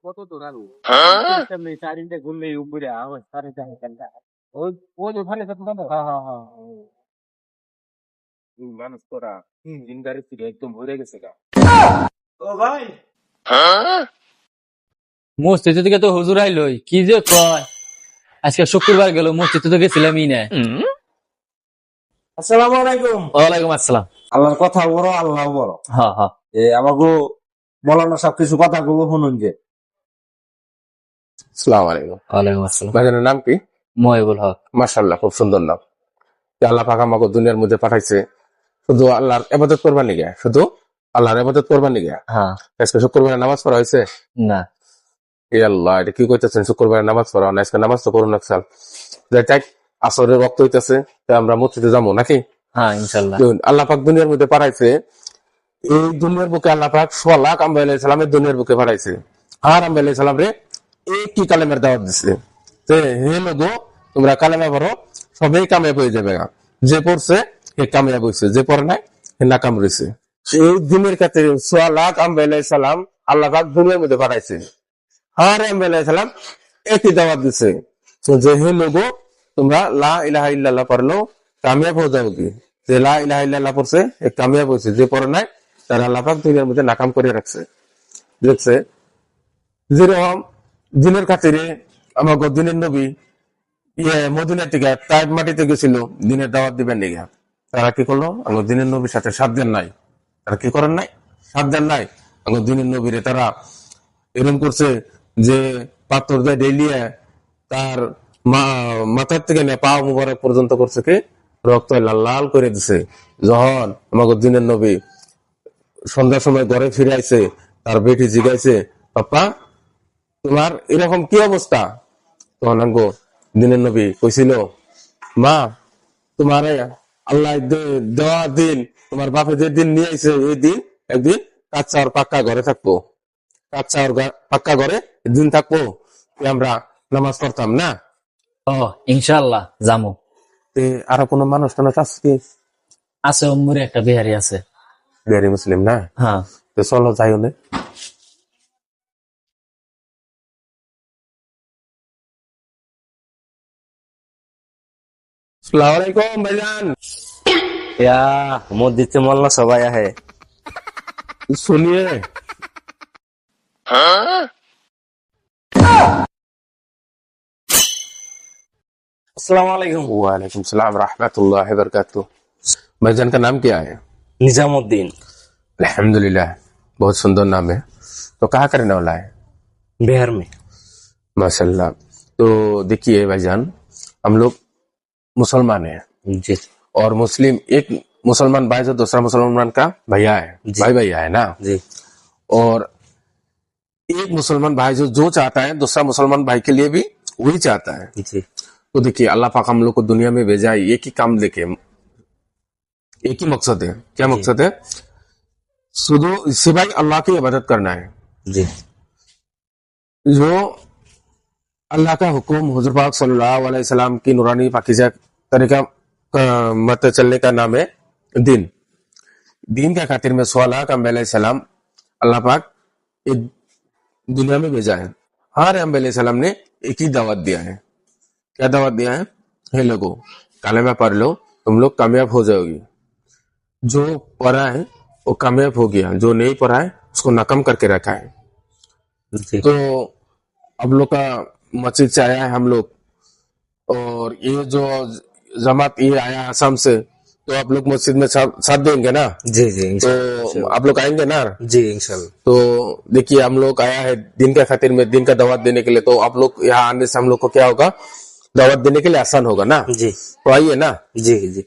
কত দূর আরো সামনে চারিটা ঘুরলে উপরে আওয়াজ সাড়ে চার ঘন্টা ওই ওই ওখানে তো হ্যাঁ হ্যাঁ হ্যাঁ মানুষ তোরা জিন্দারের থেকে একদম ভরে গেছে গা। ও ভাই মসজিদ থেকে তো হুজুর আইলই কি যে কয় আজকে শুক্রবার গেল মসজিদে তো গেছিলামই না। আসসালামু আলাইকুম। ওয়ালাইকুম আসসালাম। আল্লাহর কথা বড়, আল্লাহ বড়। হ্যাঁ হ্যাঁ আমাকে মৌলানা সব কিছু কথা কব শুনুন যে। আসসালামু আলাইকুম। ওয়ালাইকুম আসসালাম। ভাইজানের নাম কি? মহিবুল হক। মাশাআল্লাহ, খুব সুন্দর নাম। আল্লাহ পাক আমাকে দুনিয়ার মধ্যে পাঠাইছে শুধু আল্লাহর ইবাদত করবার লিগে, শুধু আল্লাহর ইবাদত করবার লিগে। হ্যাঁ আজকে শুক্রবারে নামাজ পড়া হয়েছে? না এ আল্লাহ, এটা কি কইতেছেন? শুক্রবারে নামাজ পড়া না, আজকে নামাজ তো করুন একসাল। যাই আসরের রক্ত হইতেছে, আমরা মসজিদে যাবো নাকি? হ্যাঁ ইনশাল্লাহ। আল্লাহ পাক দুনিয়ার মধ্যে পাঠাইছে, এই দুনিয়ার বুকে আল্লাহ পাক 100 লাখ আম্বিয়া আলাইহিস সালামের দুনিয়ার বুকে পাঠাইছে। আর আম্বিয়া আলাইহিস সালাম রে কি কালেমার দাওয়াত দিছে যে হে লোগো তোমরা কালেমা পড়ো, সবাই কামিয়াব হয়ে যাবে। যে পড়ছে হে কামিয়াব হয়েছে, যে পড়ে নাই হে নাকাম রয়েছে। এই দিনের কাছে 100 লাখ আম্বিয়া আলাইহিস সালাম আল্লাহ পাক দুনিয়ার মধ্যে পাঠাইছে। আর আম্বিয়া আলাইহিস সালাম একই দাওয়াত দিছে যে হে লোগো তোমরা লা ইলাহা ইল্লাল্লাহ পড়লো কামিয়াব হয়ে যাবে। যে লা ইলাহা ইল্লাল্লাহ পড়ছে এ কামিয়াব হয়েছে, যে পড়ে নাই তার আল্লাহ পাক দুনিয়ার মধ্যে নাকাম করে রাখছে। দেখছে যেরকম দিনের খাতিরে আমাকে দিনের নবী মদিনা থেকে তাইব মাটিতে গেছিল দিনের দাওয়াত দিবেন নিগা। তারা কি করলো? আমার দিনের নবীর সাথে সাথ দেন নাই। তারা কি করেন নাই? সাথ দেন নাই। আমার দিনের নবীরে তারা এরকম করছে যে পাথর দিয়ে ডেলিয়ে তার মাথার থেকে নিয়ে পা মুবারক পর্যন্ত করছে কি রক্ত লাল লাল করে দিছে। যখন আমাকে দিনের নবী সন্ধ্যার সময় ঘরে ফিরে আইছে, তার বেটি জিগাইছে পাপ্পা তোমার এরকম কি অবস্থা? তখন আঙ্গো দিনের নবী কইছিল মা তোমার আল্লাহ দেওয়া দিন, তোমার বাপে যে দিন নিয়ে আইছে এই দিন একদিন কাঁচা আর পাক্কা ঘরে থাকবো, কাঁচা আর পাক্কা ঘরে দিন থাকবো, আমরা নামাজ পড়তাম না। ও ইনশাল্লাহ জামু। আরো কোনো মানুষ টানুষ আছে কি? আছে উম্মুরে একটা বিহারি আছে। বিহারি মুসলিম না? হ্যাঁ তো চলো যাই হলে। अस्सलामुअलैकुम भाईजान। या मस्जिद से मोहल्ला सब आया है। सुनिए अस्सलाम वालेकुम। वालेकुम सलाम रहमतुल्लाहि व बरकातुहू। भाईजान का नाम क्या है? निजामुद्दीन। अल्हम्दुलिल्लाह, बहुत सुंदर नाम है। तो कहाँ करने वाला है? बिहार में। माशाल्लाह। तो देखिए भाईजान, हम लोग मुसलमान हैं जी और मुस्लिम एक मुसलमान भाई जो दूसरा मुसलमान का भैया है, भाई भैया है ना। जी और एक मुसलमान भाई जो चाहता है दूसरा मुसलमान भाई के लिए भी वही चाहता है। जी तो देखिए अल्लाह पाक हम लोग को दुनिया में भेजा है एक ही काम लेके, एक ही मकसद है। क्या मकसद है? शुद्ध सिवाय अल्लाह की इबादत करना है। जी जो अल्लाह का हुक्म हुजूर पाक सल्लल्लाहु अलैहि वसल्लम की नूरानी पाकीज़ा तरीका मत चलने का नाम है दीन। दीन के खातिर में 100 लाख अंबिया अलैहिस्सलाम अल्लाह पाक एक दुनिया में भेजा है। हर अंबिया अलैहिस्सलाम ने एक ही दावत दिया है। क्या दावत दिया है? हे लोगों कलेमा पढ़ लो, तुम लोग कामयाब हो जाओगी। जो पढ़ा है वो कामयाब हो गया, जो नहीं पढ़ा है उसको नाकाम करके रखा है। जी तो अब लोग का मस्जिद से आया है हम लोग, और ये जो जमात ये आया असम से, तो आप लोग मस्जिद में साथ देंगे ना? जी जी तो इंशाल्लाह। आप लोग आएंगे ना? जी इंशाल्लाह। तो देखिए हम लोग आया है दिन के खातिर में, दिन का दावत देने के लिए। तो आप लोग यहाँ आने से हम लोग को क्या होगा, दावत देने के लिए आसान होगा ना। जी तो आइए ना। जी जी